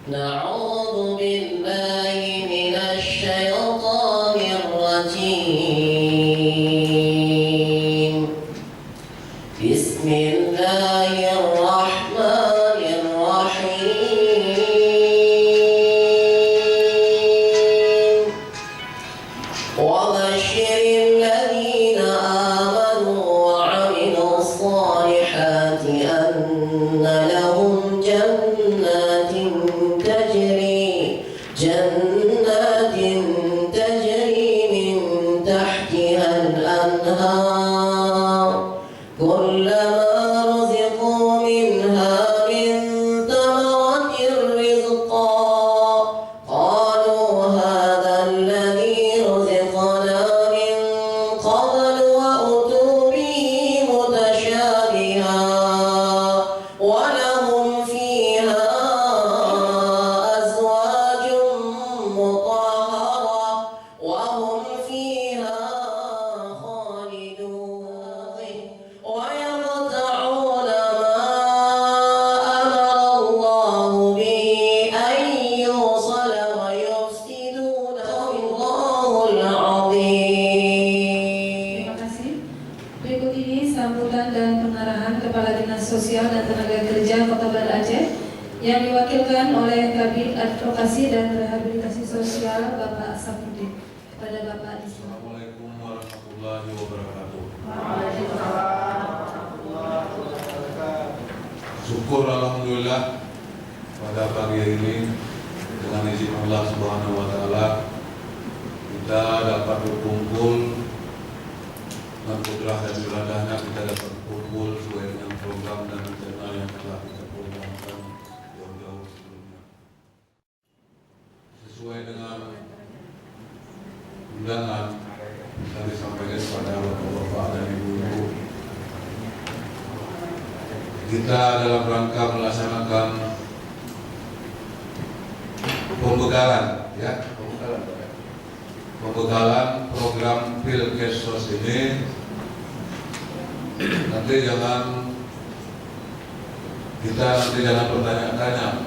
نعوذ بالله من الشيطان الرجيم. بسم الله الرحمن الرحيم. وبشر الذين آمنوا وعملوا الصالحات أن لهم جنات تجري من تحتها الأنهار كلما رزقوا منها من ثمرة رزقا قالوا هذا الذي رزقنا من قبل وأتوا به متشابها ولهم فيها أزواج مطهرة وهم فيها خالدون ويقطعون ما أمر الله به أن يوصل ويفسدون الله العظيم. Terima kasih. Berikut ini sambutan dan pengarahan Kepala Dinas Sosial dan Tenaga Kerja Kota Banda Aceh yang diwakilkan oleh Kabid Advokasi dan Rehabilitasi Sosial Bapak Safuddin. Kepada Bapak Disi. Assalamualaikum warahmatullahi wabarakatuh. Syukur alhamdulillah pada pagi ini dengan izin Allah Subhanahu wa taala kita dapat berkumpul dengan kudrah dan iradahnya, kita dapat berkumpul sesuai dengan program dan rencana yang telah kita programkan jauh-jauh sebelumnya. Sesuai dengan undangan yang disampaikan kepada bapak-bapak dan ibu-ibu, kita dalam rangka melaksanakan pembekalan program Pilkesos ini. Nanti jangan bertanya-tanya.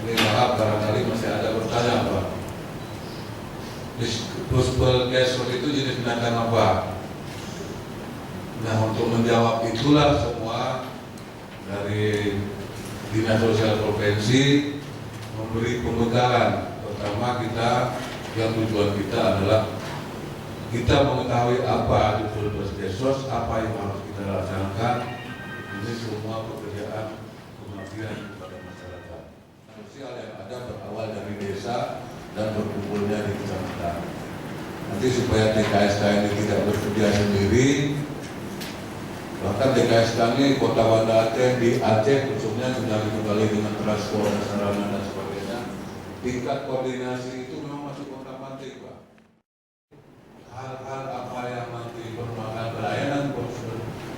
Ini maaf, barangkali masih ada bertanya, Pak. Pilkesos itu jenis binatang apa? Nah, untuk menjawab itulah semua dari Dinas Sosial Provinsi memberi pembekalan. Pertama, yang tujuan kita adalah kita mengetahui apa itu Pilkesos, apa yang harus kita laksanakan. Ini semua pekerjaan pengabdian kepada masyarakat. Sosial yang ada berawal dari desa dan berkumpulnya di kecamatan. Nanti supaya DKSK ini tidak bekerja sendiri, bahkan DKSK ini Kota Banda Aceh di Aceh khususnya sudah dibekali dengan transport dan sarana dan sebagainya. Tingkat koordinasi itu memang masih kontak-mantik, Pak. Hal-hal apa yang nanti perlukan pelayanan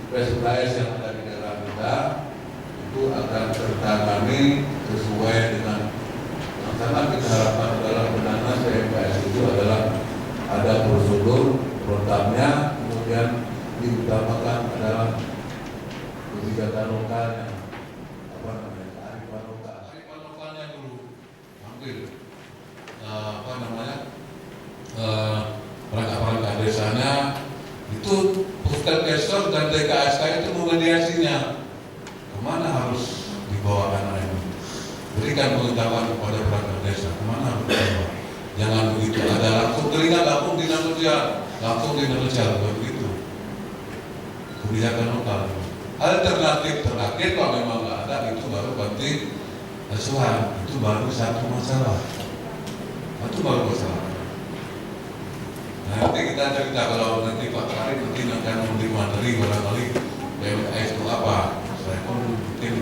PSKS yang ada di daerah kita itu akan tertangani sesuai dengan rencana. Kita harapkan dalam penanganan PSKS itu adalah ada prosedur programnya, kemudian diutamakan adalah kebijakan lokalnya, kearifan lokalnya dulu, ambil perangkat desanya itu Pilkesos dan DKSK itu memediasinya kemana harus dibawa anak ini, berikan pengetahuan kepada perangkat desa kemana harus dibawa. Jangan begitu ada langsung teringat langsung dinas sosial begitu. Kebijakan lokal. Alternatif terakhir kalau memang nggak ada itu baru ganti asuhan. Itu baru satu masalah. Nah, nanti kita cerita kalau nanti Pak Karim nanti akan memberi materi barangkali PMKS itu apa. Saya pun mungkin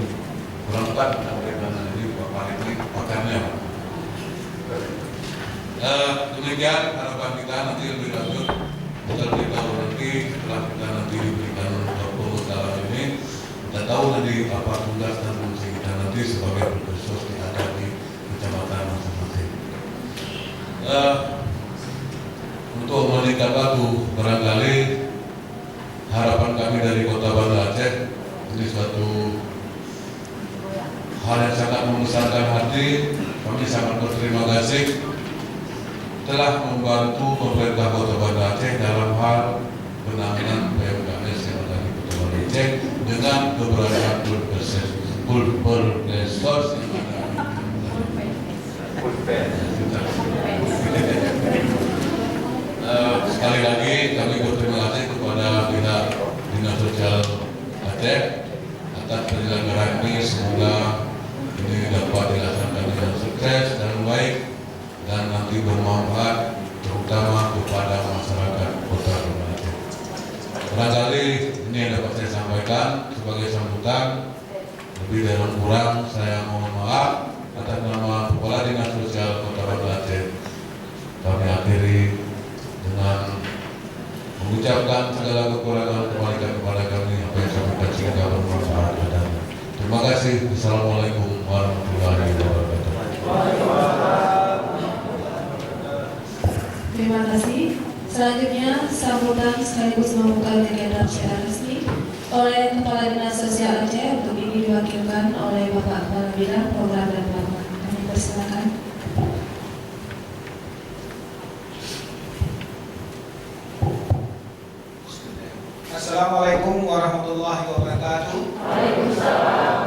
kurang tepat bagaimana ini Pak Karim ini pakarnya. Demikian harapan kita nanti lebih lanjut. Kita lebih tahu nanti setelah kita nanti diberikan pembekalan ini, kita tahu nanti apa tugas dan fungsi kita nanti sebagai Pilkesos yang ada di kecamatan masing-masing. Untuk menikah batu barangkali harapan kami dari Kota Banda Aceh ini suatu hal yang sangat membesarkan hati Kami sangat berterima kasih telah membantu pemerintah Kota Banda Aceh dalam hal penanganan PMKS yang ada di Kota Banda Aceh dengan keberadaan Pulpers yang ada. Sekali lagi kami berterima kasih kepada pihak Dinas Sosial Aceh atas penyelenggaraan ini. Semoga ini dapat dilaksanakan dengan sukses dan baik dan nanti bermanfaat terutama kepada masyarakat Kota Banda Aceh. Barangkali ini yang dapat saya sampaikan sebagai sambutan. Lebih dan kurang saya mohon maaf atas nama Kepala Dinas Sosial Kota Banda Aceh. Kami akhiri dengan mengucapkan segala kekurangan kebaikan kepada kami apa yang kami kasihkan bermanfaat adanya. Terima kasih. Assalamualaikum warahmatullahi wabarakatuh. Terima kasih. Selanjutnya sambutan sekaligus membuka kegiatan secara resmi oleh Kepala Dinas Sosial Aceh. Untuk ini diwakilkan oleh Bapak Kepala Bidang Program dan Pelayanan. Kami persilakan. Assalamualaikum warahmatullahi wabarakatuh. Waalaikumsalam.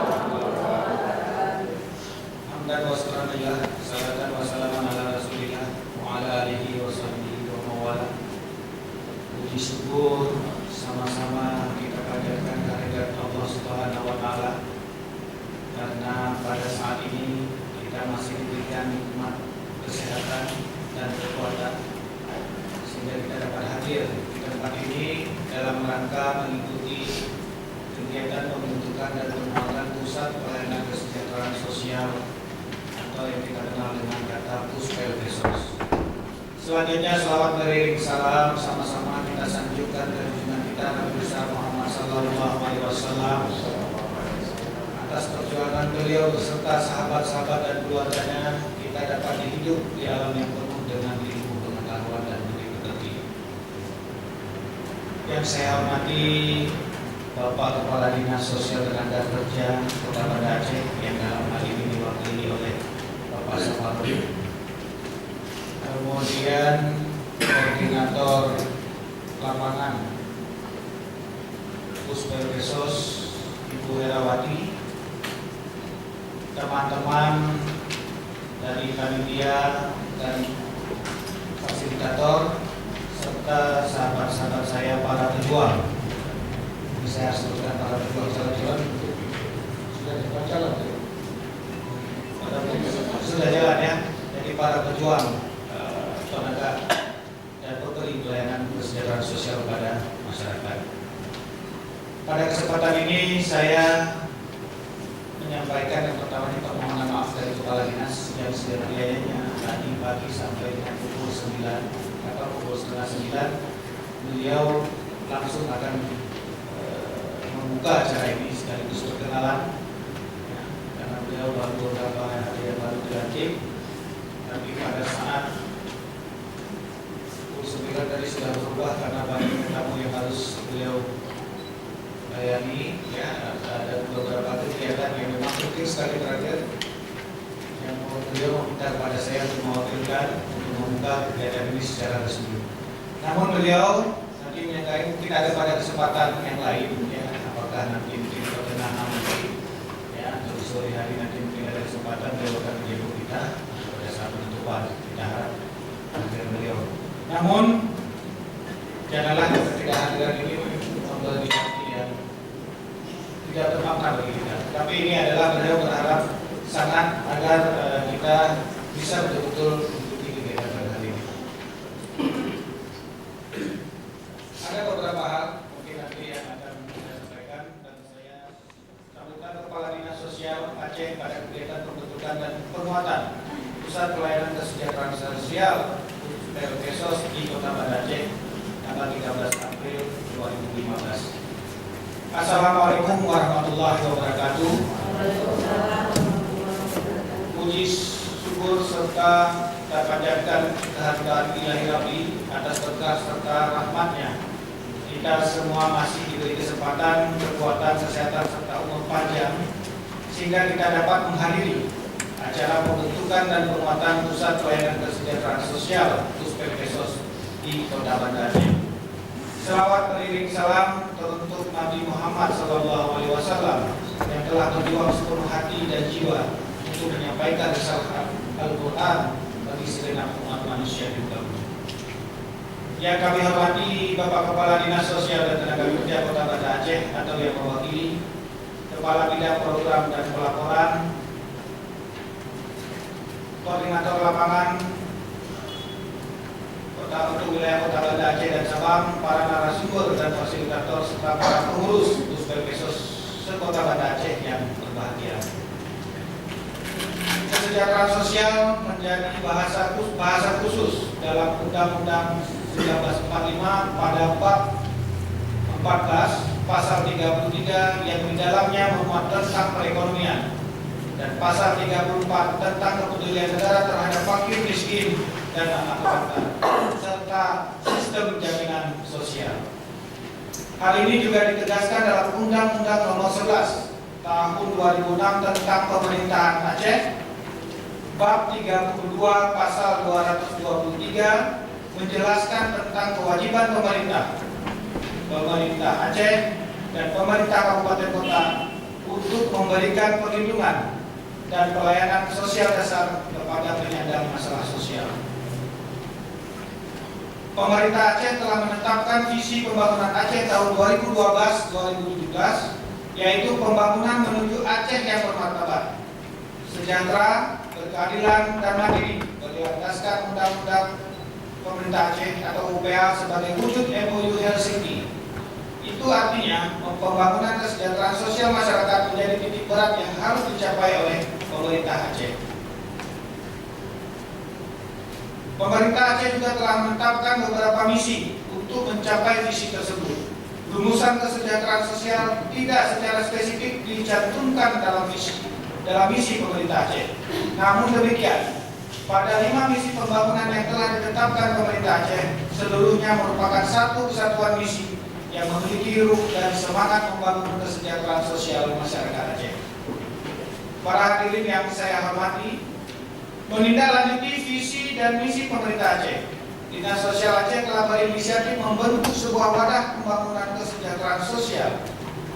Hamdan wa syukranillah, salatan wa salaman ala Rasulillah wa ala alihi wa sahbihi wa mawala. Puji syukur sama-sama kita panjatkan kehadirat Allah Subhanahu wa taala karena pada saat ini kita masih diberikan nikmat kesehatan dan kekuatan sehingga kita dapat hadir di tempat ini dalam rangka mengikuti kegiatan pembentukan dan pengembangan pusat pelayanan kesejahteraan sosial atau yang kita kenal dengan kata Puspeldesos. Selanjutnya selawat beriring salam sama-sama kita sanjungkan ke junjungan kita Nabi besar Muhammad Sallallahu Alaihi Wasallam atas perjuangan beliau beserta sahabat-sahabat dan keluarganya kita dapat hidup di alam yang penuh dengan ilmu pengetahuan dan budi pekerti. Yang saya hormati Bapak Kepala Dinas Sosial Tenaga Kerja Kota Banda Aceh yang dalam hal ini diwakili oleh Bapak Sapardi. Kemudian Koordinator Lapangan Puspeldesos Ibu Herawati, teman-teman dari panitia dan fasilitator serta sahabat-sahabat saya para pejuang. Ini saya sebutkan para pejuang jalan-jalan sudah jalan sudah jalan ya. Jadi para pejuang tenaga dan pemberi pelayanan kesejahteraan sosial kepada masyarakat. Pada kesempatan ini saya menyampaikan yang pertama permohonan maaf dari Kepala Dinas yang sedianya tadi pagi sampai dengan pukul 9 atau pukul setengah 9 beliau langsung akan membuka acara ini sekaligus perkenalan ya, karena beliau baru beberapa hari yang baru dilantik, tapi pada saat pukul 9 tadi sudah berubah karena banyak tamu yang harus beliau layani ya. Ada beberapa kegiatan yang memang penting sekali terakhir yang beliau meminta kepada saya untuk mewakilkan untuk membuka kegiatan ini secara resmi. Namun beliau nanti menyangkai mungkin ada pada kesempatan yang lain ya, apakah nanti mungkin pertengahan nanti ya atau sore hari nanti mungkin ada kesempatan beliau akan menjemput kita pada saat penutupan. Kita harap hadir beliau. Namun janganlah ketidakhadiran ini memberi yang tidak termakan bagi kita. Tapi ini adalah beliau berharap sangat agar kita bisa betul-betul mengikuti kegiatan pada hari ini. Ada beberapa hal mungkin nanti yang akan saya sampaikan dan saya sambutan Kepala Dinas Sosial Aceh pada kegiatan pembentukan dan penguatan Pusat Pelayanan Kesejahteraan Sosial Puspeldesos di Kota Banda Aceh tanggal 13 April 2015. Assalamualaikum warahmatullahi wabarakatuh. Puji syukur serta kita panjatkan kehadiran Ilahi Rabbi atas berkah serta rahmatnya. Kita semua masih diberi kesempatan, kekuatan, kesehatan serta umur panjang sehingga kita dapat menghadiri acara pembentukan dan penguatan Pusat Pelayanan Kesejahteraan Sosial Puspelkesos di Kota Banda Aceh. Selawat beriring salam teruntuk Nabi Muhammad SAW yang telah berjuang sepenuh hati dan jiwa untuk menyampaikan risalah Al-Quran bagi segenap umat manusia di muka bumi. Yang kami hormati Bapak Kepala Dinas Sosial dan Tenaga Kerja Kota Banda Aceh atau yang mewakili, Kepala Bidang Program dan Pelaporan, Koordinator Lapangan untuk wilayah Kota Banda Aceh dan Sabang, para narasumber dan fasilitator serta para pengurus Puspelkesos se-Kota Banda Aceh yang berbahagia. Kesejahteraan sosial menjadi bahasa khusus dalam Undang-Undang 1945 pada bab 14 pasal 33 yang di dalamnya memuat tentang perekonomian, dan pasal 34 tentang kepedulian negara terhadap fakir miskin dan anak rantau serta sistem jaminan sosial. Hal ini juga ditegaskan dalam Undang-Undang Nomor 11 Tahun 2006 tentang Pemerintahan Aceh, bab 32 pasal 223 menjelaskan tentang kewajiban pemerintah Aceh dan pemerintah kabupaten kota untuk memberikan perlindungan dan pelayanan sosial dasar kepada penyandang masalah sosial. Pemerintah Aceh telah menetapkan visi pembangunan Aceh tahun 2012-2017, yaitu pembangunan menuju Aceh yang bermartabat, sejahtera, berkeadilan, dan mandiri berdasarkan Undang-Undang Pemerintah Aceh atau UPA sebagai wujud MOU Helsinki. Itu artinya pembangunan kesejahteraan sosial masyarakat menjadi titik berat yang harus dicapai oleh pemerintah Aceh. Pemerintah Aceh juga telah menetapkan beberapa misi untuk mencapai visi tersebut. Rumusan kesejahteraan sosial tidak secara spesifik dicantumkan dalam misi pemerintah Aceh. Namun demikian, pada 5 misi pembangunan yang telah ditetapkan pemerintah Aceh, seluruhnya merupakan satu kesatuan misi yang memiliki ruh dan semangat membangun kesejahteraan sosial masyarakat Aceh. Para hadirin yang saya hormati, menindaklanjuti visi dan misi pemerintah Aceh, Dinas Sosial Aceh telah berinisiatif membentuk sebuah wadah pembangunan kesejahteraan sosial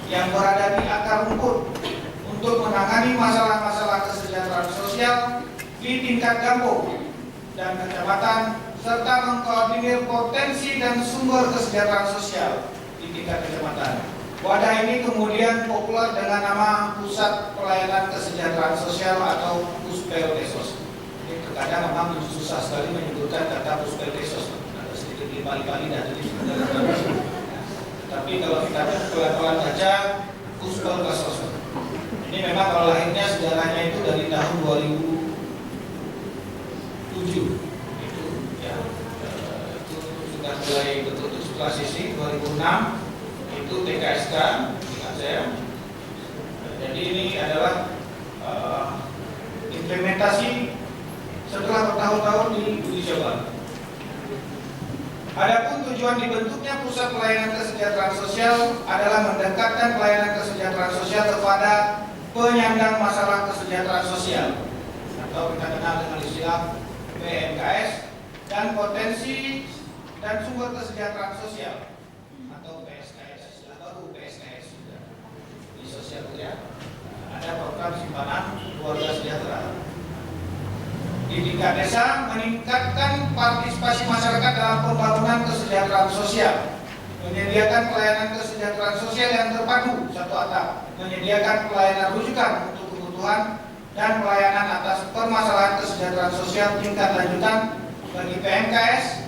yang berada di akar rumput untuk menangani masalah-masalah kesejahteraan sosial di tingkat kampung dan kecamatan, serta mengkoordinir potensi dan sumber kesejahteraan sosial di tingkat kecamatan. Wadah ini kemudian populer dengan nama Pusat Pelayanan Kesejahteraan Sosial atau Puspelkesos. Kadang memang susah sekali menyebutkan kata Puspelkesos, ada sedikit dibalik-balik dan tapi kalau kita pelan-pelan baca Puspelkesos. Ini memang kalau lahirnya sejarahnya itu dari tahun 2007 itu ya, itu sudah mulai betul-betul setelah sisi 2006 itu TKSK ingat saya. Jadi ini adalah implementasi setelah bertahun-tahun di uji coba. Adapun tujuan dibentuknya Pusat Pelayanan Kesejahteraan Sosial adalah mendekatkan pelayanan kesejahteraan sosial kepada penyandang masalah kesejahteraan sosial atau kita kenal dengan istilah PMKS, dan potensi dan sumber kesejahteraan sosial atau PSKS, istilah baru PSKS di sosial ya. Ada program simpanan keluarga sejahtera. Di tingkat desa, meningkatkan partisipasi masyarakat dalam pembangunan kesejahteraan sosial, menyediakan pelayanan kesejahteraan sosial yang terpadu satu atap, menyediakan pelayanan rujukan untuk kebutuhan dan pelayanan atas permasalahan kesejahteraan sosial tingkat lanjutan bagi PMKS,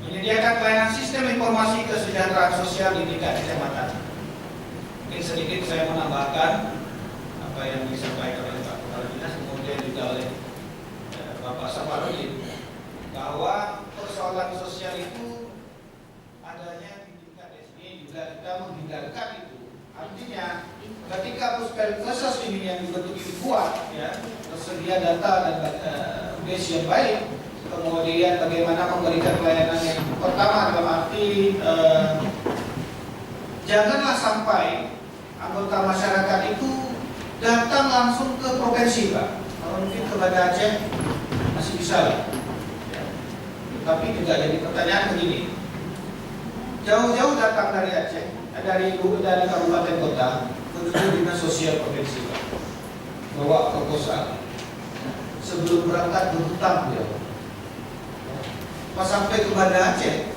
menyediakan pelayanan sistem informasi kesejahteraan sosial di tingkat kecamatan. Mungkin sedikit saya menambahkan apa yang disampaikan oleh Pak Kepala Dinas, kemudian juga oleh Bapak Saparudin, bahwa persoalan sosial itu adanya di tingkat SD juga kita menghindarkan itu. Artinya ketika Puspelkesos ini yang dibentuk itu kuat, ya, tersedia data dan base yang baik, kemudian bagaimana memberikan pelayanan yang pertama dalam arti janganlah sampai anggota masyarakat itu datang langsung ke provinsi, Pak. Kalau mungkin kepada Aceh masih bisa lah. Ya. Tapi juga jadi pertanyaan begini, jauh-jauh datang dari Aceh, dari kabupaten kota menuju dinas sosial provinsi, Pak, bawa proposal. Sebelum berangkat berhutang beliau. Pas sampai ke Banda Aceh,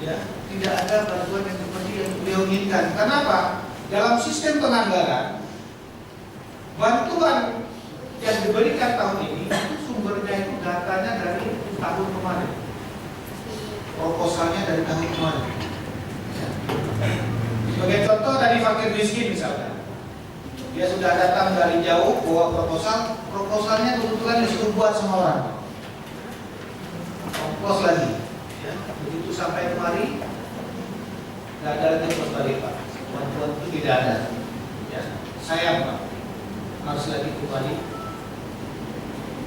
ya, tidak ada bantuan yang seperti yang beliau inginkan. Kenapa? Dalam sistem penganggaran, bantuan yang diberikan tahun ini itu sumbernya itu datanya dari tahun kemarin, proposalnya dari tahun kemarin. Sebagai contoh dari fakir miskin misalkan, dia sudah datang dari jauh bawa proposalnya kebetulan disuruh buat sama orang, ongkos lagi, ya. Begitu sampai kemari nggak ada lagi ongkos balik, Pak. Bantuan itu tidak ada, ya. Sayang, Pak, harus lagi kembali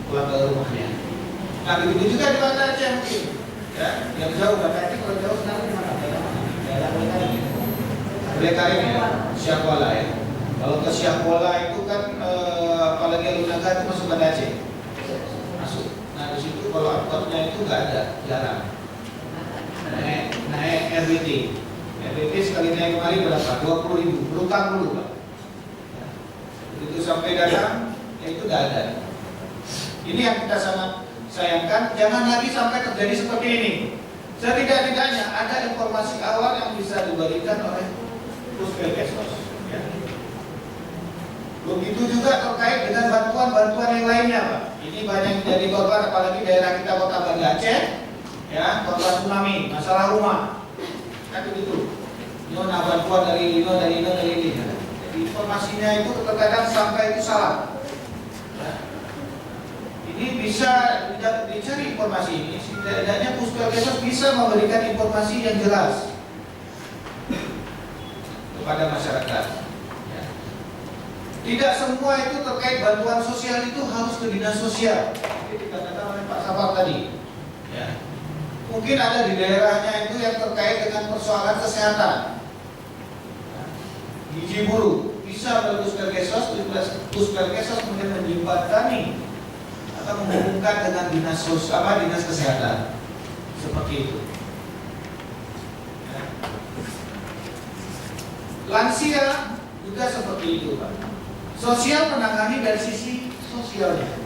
pulang ke rumahnya. Nah begitu juga di Banda Aceh mungkin, ya, yang jauh. Banda Aceh kalau jauh sekarang di mana? Daerah Blekaring ya, Syahkuala ya. Kalau ke Syahkuala itu kan apalagi Alunaga itu masuk Banda Aceh, masuk. Nah di situ kalau angkotnya itu nggak ada, jarang. Naik RBT sekali naik kemari berapa? 20.000, berutang dulu, Pak. Begitu sampai datang, ya itu nggak ada. Ini yang kita sangat sayangkan, jangan lagi sampai terjadi seperti ini. Setidak-tidaknya ada informasi awal yang bisa diberikan oleh Puskesmas. Ya. Begitu juga terkait dengan bantuan-bantuan yang lainnya, Pak. Ini banyak yang jadi korban, apalagi daerah kita Kota Banda Aceh, ya, korban tsunami, masalah rumah, kan begitu. Ini bantuan dari ini. Jadi informasinya itu terkadang sampai itu salah. Ya. Ini bisa dicari informasi ini, setidaknya Puskesmas bisa memberikan informasi yang jelas kepada masyarakat. Ya. Tidak semua itu terkait bantuan sosial itu harus ke dinas sosial. Seperti dikatakan oleh Pak Safar tadi. Ya. Mungkin ada di daerahnya itu yang terkait dengan persoalan kesehatan. Ya. Gizi buruk bisa melalui Puskesmas kemudian menjembatani atau menghubungkan dengan dinas sosial, dinas kesehatan, seperti itu. Ya. Lansia juga seperti itu, Pak. Sosial menangani dari sisi sosialnya,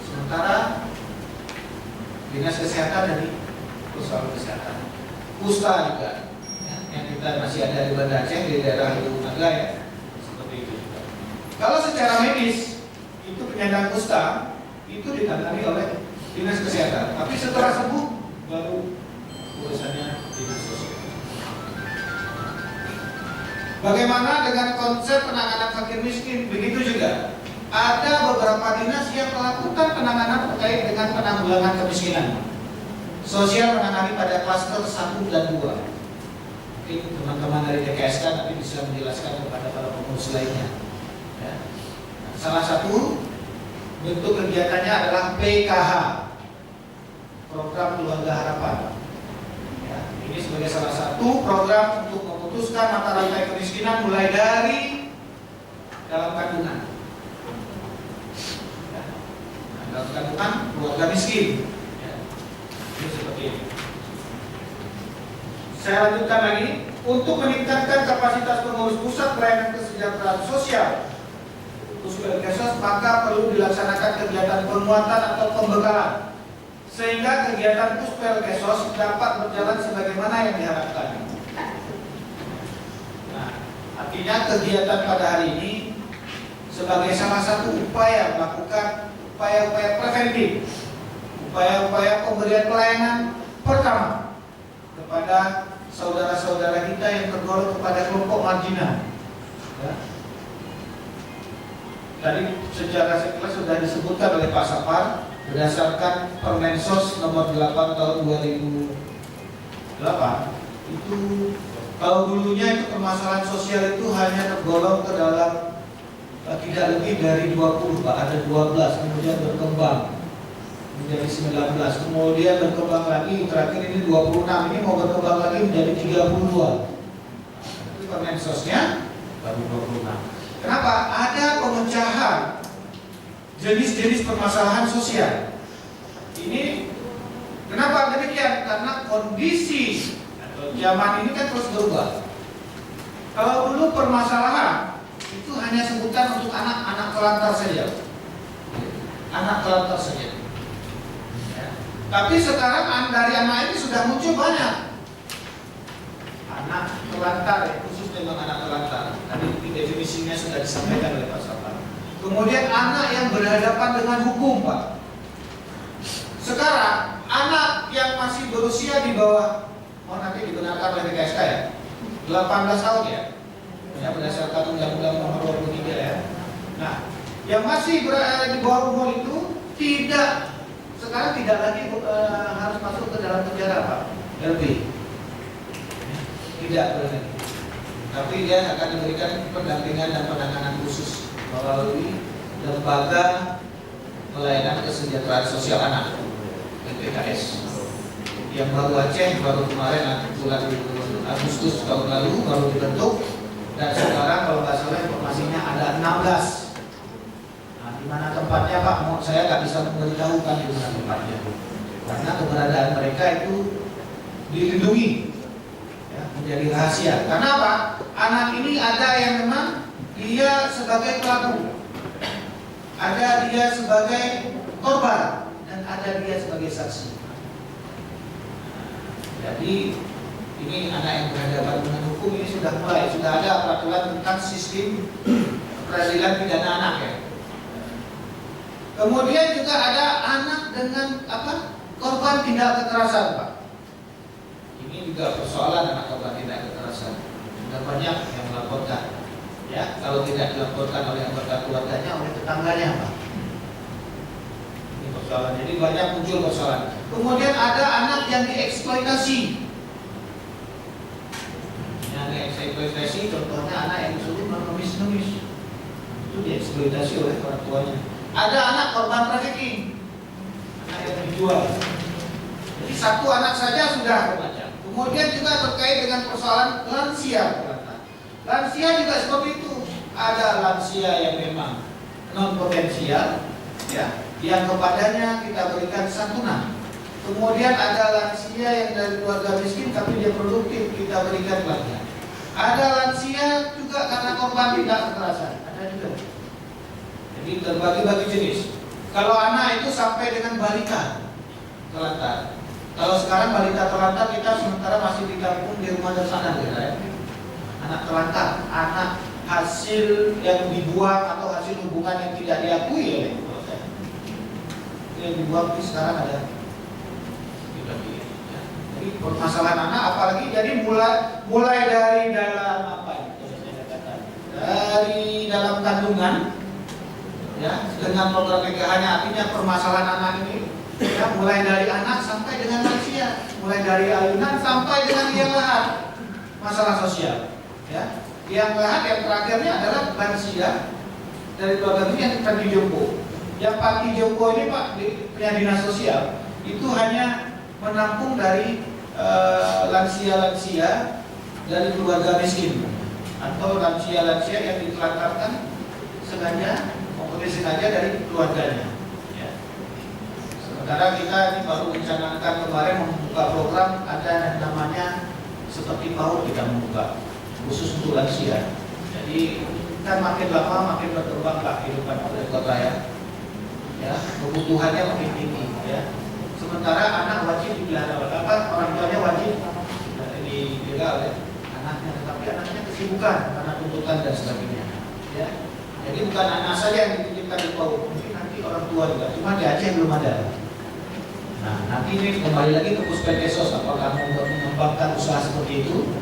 sementara dinas kesehatan dari persoalan kesehatan. Kusta juga, ya, yang kita masih ada di Banda Aceh di daerah Alunaga ya, seperti itu juga. Kalau secara medis itu penyandang kusta itu ditangani oleh dinas kesehatan, tapi setelah sembuh baru urusannya dinas sosial. Bagaimana dengan konsep penanganan fakir miskin? Begitu juga ada beberapa dinas yang melakukan penanganan terkait dengan penanggulangan kemiskinan. Sosial menangani pada klaster 1 dan 2. Mungkin teman-teman dari DKSK nanti bisa menjelaskan kepada para pengurus lainnya. Ya. Salah satu bentuk kegiatannya adalah PKH, Program Keluarga Harapan. Ya, ini sebagai salah satu program untuk memutuskan mata rantai kemiskinan mulai dari dalam kandungan. Ya, dalam kandungan keluarga miskin. Ya, ini seperti ini. Saya lanjutkan lagi. Untuk meningkatkan kapasitas pengurus pusat pelayanan kesejahteraan sosial Puskesmas, maka perlu dilaksanakan kegiatan penguatan atau pembekalan sehingga kegiatan Puskesmas dapat berjalan sebagaimana yang diharapkan. Nah, artinya kegiatan pada hari ini sebagai salah satu upaya melakukan upaya-upaya preventif, upaya-upaya pemberian pelayanan pertama kepada saudara-saudara kita yang tergolong kepada kelompok marginal. Ya. Tadi secara sekilas sudah disebutkan oleh Pak Safar berdasarkan Permensos nomor 8 tahun 2008 itu kalau dulunya itu permasalahan sosial itu hanya tergolong ke dalam tidak lebih dari 20, Pak, ada 12, kemudian berkembang menjadi 19, kemudian berkembang lagi terakhir ini 26, ini mau berkembang lagi menjadi 32. Itu Permensosnya baru 26. Kenapa? Ada pemecahan jenis-jenis permasalahan sosial. Ini kenapa demikian? Karena kondisi atau zaman ini kan terus berubah. Kalau dulu permasalahan itu hanya sebutan untuk anak-anak telantar saja, anak telantar saja. Ya. Tapi sekarang dari anak ini sudah muncul banyak anak telantar, ya, khusus memang anak telantar. Tadi definisinya sudah disampaikan oleh Pak Sapar. Kemudian anak yang berhadapan dengan hukum, Pak. Sekarang anak yang masih berusia di bawah, nanti digunakan oleh BKSK ya, 18 tahun ya, berdasarkan Undang-Undang Nomor 23 ya. Nah, yang masih berada di bawah umur itu sekarang tidak lagi harus masuk ke dalam penjara, Pak. LB. Tidak boleh. Tapi dia akan diberikan pendampingan dan penanganan khusus melalui Lembaga Pelayanan Kesejahteraan Sosial Anak (LPKS). Yang baru Aceh, baru kemarin bulan Agustus tahun lalu baru dibentuk, dan sekarang kalau nggak salah informasinya ada 16. Nah, di mana tempatnya, Pak? Saya nggak bisa memberitahukan di mana tempatnya, karena keberadaan mereka itu dilindungi, ya, menjadi rahasia. Karena apa? Anak ini ada yang memang dia sebagai pelaku, ada dia sebagai korban, dan ada dia sebagai saksi. Jadi ini anak yang berhadapan dengan hukum ini sudah ada peraturan tentang sistem peradilan pidana anak ya. Kemudian juga ada anak dengan korban tindak kekerasan, Pak. Ini juga persoalan anak korban tindak kekerasan. Sudah banyak yang melaporkan. Ya, kalau tidak dilaporkan oleh anggota keluarganya, oleh tetangganya, Pak. Ini persoalan. Jadi banyak muncul persoalan. Kemudian ada anak yang dieksploitasi. Yang dieksploitasi, contohnya anak yang disuruh mengemis-ngemis, itu dieksploitasi oleh orang tuanya. Ada anak korban trafficking, anak yang dijual. Jadi satu anak saja sudah macam. Kemudian juga terkait dengan persoalan lansia. Lansia juga seperti itu. Ada lansia yang memang non potensial, ya, yang kepadanya kita berikan santunan. Kemudian ada lansia yang dari keluarga miskin tapi dia produktif, kita berikan pelatihan. Ada lansia juga karena korban tindak kekerasan, ada juga. Jadi terbagi-bagi jenis. Kalau anak itu sampai dengan balita telantar. Kalau sekarang balita telantar kita sementara masih ditampung di rumah Darsanan kita ya. Anak telantar, anak hasil yang dibuang atau hasil hubungan yang tidak diakui oleh keluarga. Yang dibuang itu sekarang ada. Jadi permasalahan anak apalagi jadi mulai dari dalam dari dalam kandungan ya, dengan program PKH-nya, artinya permasalahan anak ini ya, mulai dari anak sampai dengan lansia, mulai dari ayunan sampai dengan yang lahat, masalah sosial ya. Yang lahat yang terakhirnya adalah lansia dari keluarga ini yang panti jompo. Yang panti jompo ini, Pak, di dinas sosial itu hanya menampung dari lansia-lansia dari keluarga miskin atau lansia-lansia yang ditelantarkan sengaja maupun disengaja dari keluarganya. Ya. Sementara kita ini baru mencanangkan kemarin membuka program ada yang namanya seperti PAUD, kita membuka khusus untuk lansia. Jadi kan makin lama makin berkembang Pak kehidupan kota ya. Ya, kebutuhannya makin tinggi ya. Sementara anak wajib dipelihara oleh orang tuanya wajib dipelihara oleh anaknya, tetapi anaknya kesibukan karena tuntutan dan sebagainya. Ya. Jadi bukan anak saja yang dititipkan di PAUD, mungkin nanti orang tua juga. Cuma di Aceh belum ada. Nah, nanti ini kembali lagi ke Puspelkesos, apakah mau mengembangkan usaha seperti itu?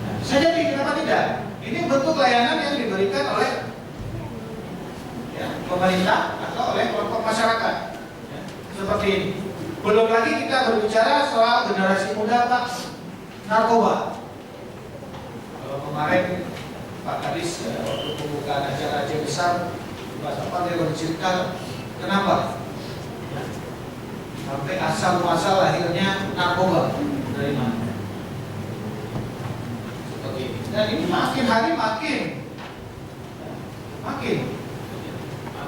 Nah, bisa jadi, kenapa tidak? Ini bentuk layanan yang diberikan oleh ya, pemerintah atau oleh kelompok masyarakat. Ya, seperti ini. Belum lagi kita berbicara soal generasi muda, Pak, narkoba. Kalau kemarin Pak Kadis waktu pembukaan acara Aceh Besar, Pak Sapar dia bercerita kenapa sampai asal muasal lahirnya narkoba dari mana. Seperti ini. Dan ini makin hari makin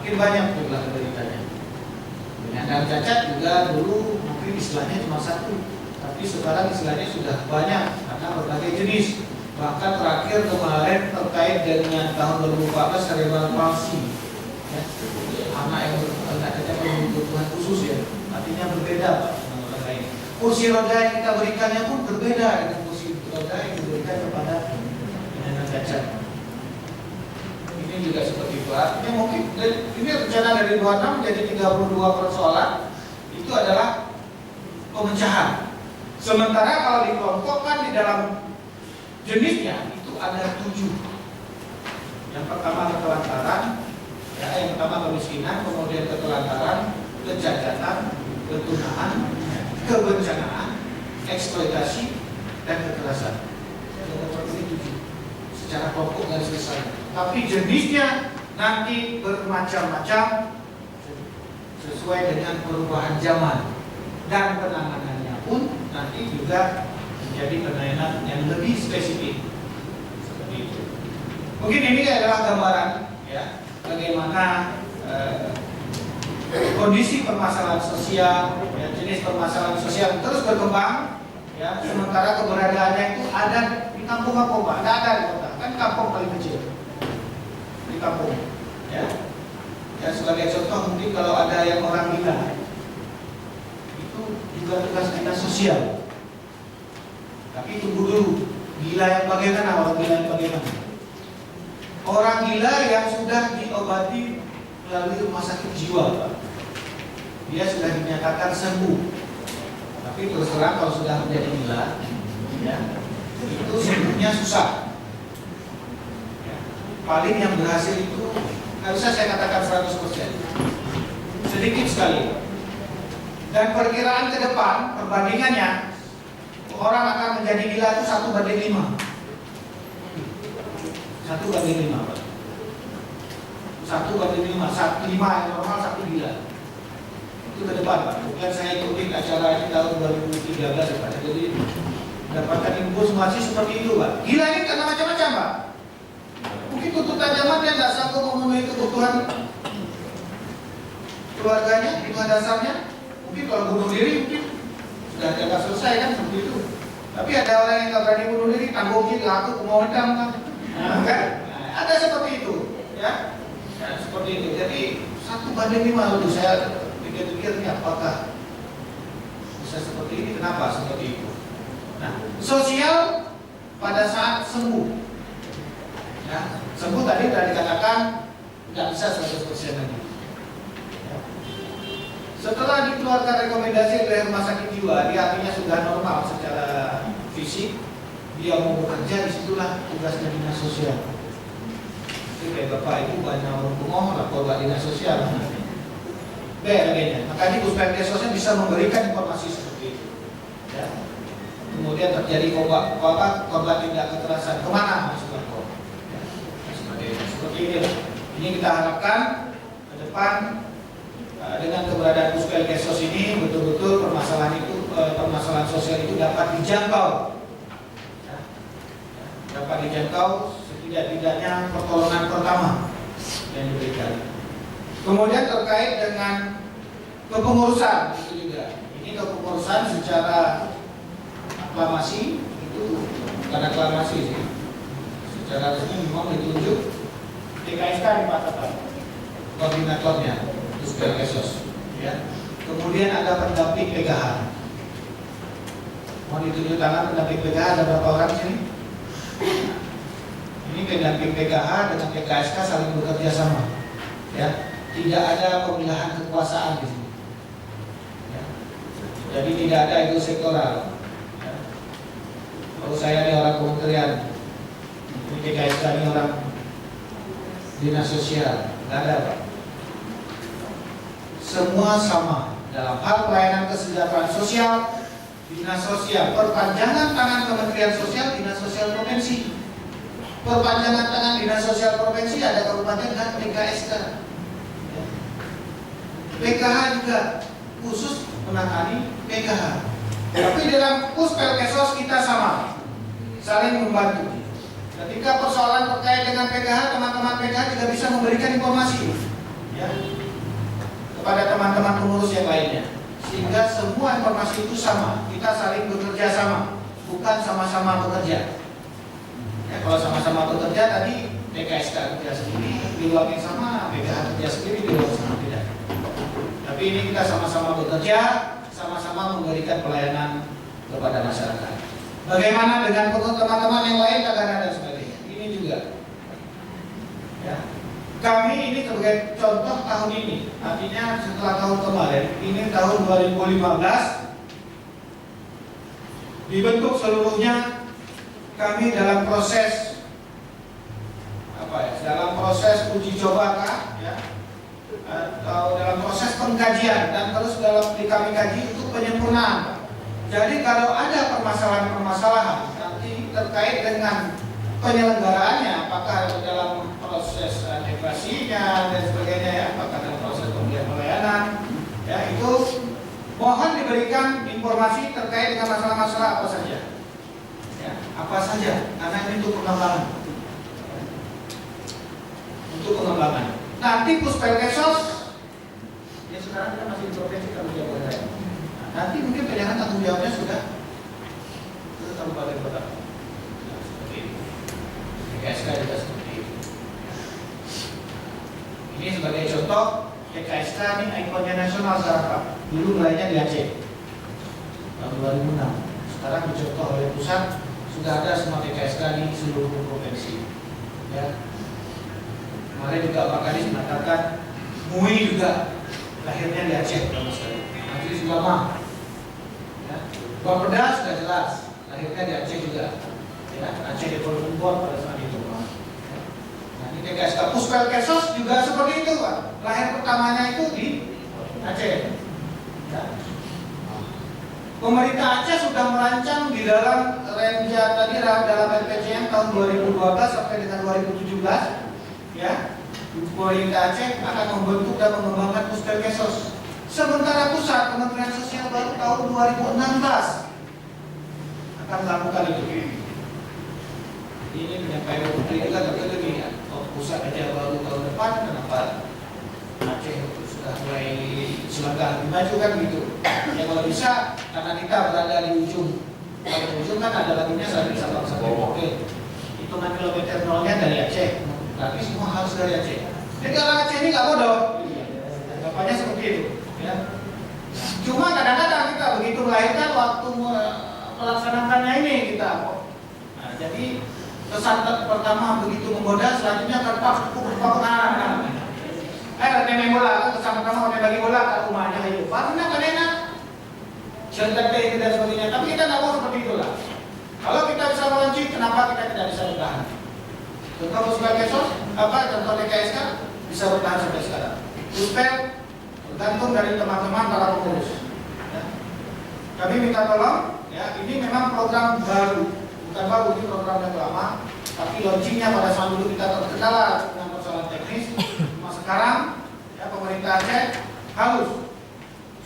makin banyak jumlah penderitanya. Penyandang cacat juga dulu mungkin istilahnya cuma satu, tapi sekarang istilahnya sudah banyak karena berbagai jenis. Bahkan terakhir kemarin terkait dengan tahun 2014 cerebral palsy, ya. Anak yang cacat berkebutuhan khusus, ya, artinya berbeda Pak dengan orang lain. Kursi roda yang kita berikannya pun berbeda dengan kursi roda yang diberikan kepada penyandang cacat. Ini juga seperti itu. Artinya mungkin ini rencana dari 26 menjadi 32 persoalan itu adalah pemecahan. Sementara kalau dikelompokkan di dalam jenisnya itu ada 7. Yang pertama ketelantaran, ya, yang pertama kemiskinan, kemudian ketelantaran, kecacatan, ketunaan, kebencanaan, eksploitasi, dan kekerasan. Ini 7 secara kelompok dan selesai. Tapi jenisnya nanti bermacam-macam sesuai dengan perubahan zaman, dan penanganannya pun nanti juga menjadi penanganan yang lebih spesifik. Seperti itu. Mungkin ini adalah gambaran, ya, bagaimana kondisi permasalahan sosial, ya, jenis permasalahan sosial terus berkembang, ya, sementara keberadaannya itu ada di kampung apa Pak? Tidak ada di kota, kan kampung paling kecil di kampung, ya. Ya, sebagai contoh mungkin kalau ada yang orang gila, itu juga tugas dinas sosial. Tapi tunggu dulu, gila yang bagaimana? Orang gila yang bagaimana? Orang gila yang sudah diobati melalui rumah sakit jiwa, Pak. Dia sudah dinyatakan sembuh. Tapi terus terang kalau sudah menjadi gila, ya, itu sembuhnya susah. Ya. Paling yang berhasil itu harusnya saya katakan 100%. Sedikit sekali. Dan perkiraan ke depan, perbandingannya, orang akan menjadi gila itu 1:5. 1:5, Pak. 1:5, 5 yang normal, 1 gila. Itu ke depan, Pak. Bukan saya ikutin acara ini tahun 2013, Pak. Jadi mendapatkan info masih seperti itu, Pak. Gila ini karena macam-macam, Pak. Mungkin tuntutan zaman dia tidak sanggup memenuhi kebutuhan keluarganya, kebutuhan dasarnya. Mungkin kalau bunuh diri mungkin sudah dianggap selesai, kan seperti itu. Tapi ada orang yang nggak berani bunuh diri, tanggungin aku mau ngedam, kan? Nah, ada seperti itu, ya. Ya, seperti itu. Jadi 1:5 itu saya pikir-pikir ini apakah bisa seperti ini? Kenapa seperti itu? Nah, sosial pada saat sembuh, ya, sembuh tadi sudah dikatakan nggak bisa 100% lagi. Ya. Setelah dikeluarkan rekomendasi dari rumah sakit jiwa, dia artinya sudah normal secara fisik, dia mau bekerja, disitulah tugasnya dinas sosial. Jadi kayak bapak itu banyak orang pemohon lapor ke dinas sosial. Sebagainya. Makanya Puspelkes sosial bisa memberikan informasi seperti itu. Ya. Kemudian terjadi korban tindak kekerasan, kemana harus lapor? Ya. Seperti ini. Ini kita harapkan ke depan dengan keberadaan Puspelkes sos ini betul-betul permasalahan sosial itu dapat dijangkau. Ya. Dapat dijangkau setidak-tidaknya pertolongan pertama yang diberikan. Kemudian terkait dengan kepengurusan itu juga. Ini kepengurusan secara aklamasi itu bukan aklamasi sih. Secara resmi memang ditunjuk TKSK di Pak Tepat, koordinatornya Puspelkes sos. Ya. Kemudian ada pendamping PKH. Mau ditunjuk tangan pendamping PKH ada berapa orang sini? Ini pendamping PKH dengan PKSK saling bekerja sama, ya. Tidak ada pemilahan kekuasaan di sini, ya. Jadi tidak ada itu sektoral. Ya. Kalau saya ini orang kementerian, ini PKSK ini orang dinas sosial, nggak ada, Pak. Semua sama dalam hal pelayanan kesejahteraan sosial, dinas sosial, perpanjangan tangan Kementerian Sosial, dinas sosial provinsi. Perpanjangan tangan dinas sosial provinsi ada kabupaten dan PKSK. PKH juga khusus menangani PKH. Tapi dalam Puspelkes sos kita sama, saling membantu. Ketika persoalan terkait dengan PKH, teman-teman PKH juga bisa memberikan informasi. ya, kepada teman-teman pengurus yang lainnya, sehingga semua informasi itu sama, kita saling bekerja sama, bukan sama-sama bekerja. Ya, kalau sama-sama bekerja tadi PKSK kerja sendiri di ruang yang sama, PKH kerja sendiri di ruang sama, tidak. Tapi ini kita sama-sama bekerja, sama-sama memberikan pelayanan kepada masyarakat. Bagaimana dengan teman-teman yang lain, tagana dan sebagainya? Ini juga. Ya. Kami ini sebagai contoh tahun ini, artinya setelah tahun kemarin, ini tahun 2015, dibentuk seluruhnya. Kami dalam proses dalam proses uji coba ya, atau dalam proses pengkajian, dan terus kami kaji untuk penyempurnaan. Jadi kalau ada permasalahan-permasalahan nanti terkait dengan penyelenggaraannya, apakah dalam proses administrasinya dan sebagainya, ya, apakah dalam proses pemberian pelayanan, ya, itu mohon diberikan informasi terkait dengan masalah-masalah apa saja, ya, apa saja, karena ini untuk pengembangan, Nanti Puspelkesos, ya sekarang kita masih di provinsi Kami Jawa Barat. Nanti mungkin pilihan tanggung jawabnya sudah ke kabupaten kota. Nah, seperti ini. PKSK juga seperti ini. Ini sebagai contoh, PKSK ini ikonnya nasional sekarang, Pak. Dulu mulainya di Aceh tahun 2006. Sekarang dicontoh oleh pusat, sudah ada semua PKSK di seluruh provinsi. Ya. Kemarin juga Pak Kadis mengatakan MUI juga lahirnya di Aceh, Majelis Ulama. Ya. Bapeda sudah jelas, lahirnya di Aceh juga. Ya. Aceh Development Board pada saat itu. Nah, ini PKSK Puspelkesos juga seperti itu, Pak. Lahir pertamanya itu di Aceh. Ya. Pemerintah Aceh sudah merancang di dalam renja tadi dalam RPJM tahun 2012 sampai dengan 2017. Ya, pemerintah Aceh akan membentuk dan mengembangkan Puspelkesos. Sementara pusat Kementerian Sosial baru tahun 2016 akan melakukan itu. Ini penyampaian Menteri juga terkait ya. Oh, pusat aja baru tahun depan, kenapa Aceh sudah mulai selangkah lebih maju kan gitu? Ya kalau bisa, karena kita berada di ujung. Kalau di ujung kan ada lagunya sampai Sabang sampai Merauke. Hitungan kilometer nolnya dari Aceh. Tapi semua harus dari Aceh. Jadi orang Aceh ini nggak bodoh. Bapaknya seperti itu. Ya. Cuma kadang-kadang kita begitu melahirkan waktu melaksanakannya ini kita. Nah, jadi kesan pertama begitu menggoda, selanjutnya terpak anak. Nenek bola, kesan pertama nenek bagi bola ke rumahnya ayo. Karena kan enak. Cerita itu dan sebagainya. Tapi kita nggak mau seperti itulah. Kalau kita bisa melunci, kenapa kita tidak bisa bertahan? Contoh Puspelkesos, contoh PKSK bisa bertahan sampai sekarang. Puspel tergantung dari teman-teman para pengurus. Ya. Kami minta tolong, ya ini memang program baru, bukan baru, ini program yang lama. Tapi launchingnya pada saat dulu kita terkendala dengan persoalan teknis. Cuma sekarang, ya pemerintah Aceh harus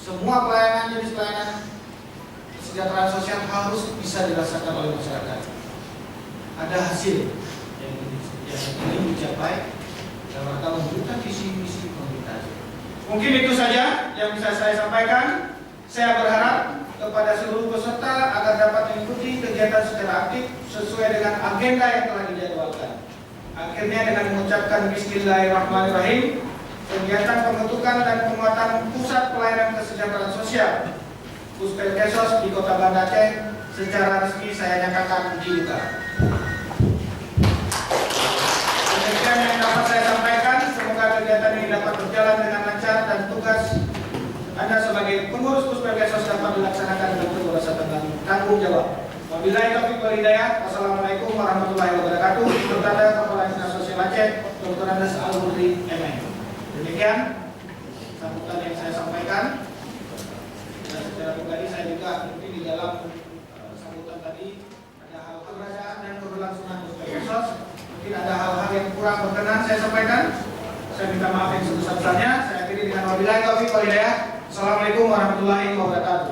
semua pelayanan jenis pelayanan kesejahteraan sosial harus bisa dirasakan oleh masyarakat. Ada hasil yang ingin dicapai dalam rangka mewujudkan visi misi pemerintah. Mungkin itu saja yang bisa saya sampaikan. Saya berharap kepada seluruh peserta agar dapat mengikuti kegiatan secara aktif sesuai dengan agenda yang telah dijadwalkan. Akhirnya dengan mengucapkan Bismillahirrahmanirrahim, kegiatan pembentukan dan penguatan pusat pelayanan kesejahteraan sosial Puspelkesos di Kota Banda Aceh secara resmi saya nyatakan dibuka. Demikian yang dapat saya sampaikan. Semoga kegiatan ini dapat berjalan dengan lancar dan tugas Anda sebagai pengurus Puspelkesos dapat dilaksanakan dengan penuh rasa tanggung jawab. Wabillahi taufiq wal hidayah. Wassalamualaikum warahmatullahi wabarakatuh. Berkata Kepala Dinas Sosial Aceh, Dr. Andes Al-Hudri MM. Demikian sambutan yang saya sampaikan. Dan secara pribadi saya juga mungkin di dalam sambutan tadi ada hal keberadaan dan keberlangsungan Puspelkesos. Mungkin ada hal-hal yang kurang berkenan saya sampaikan. Saya minta maaf yang sebesar-besarnya. Saya akhiri dengan wabillahi taufiq wal hidayah. Assalamualaikum warahmatullahi wabarakatuh.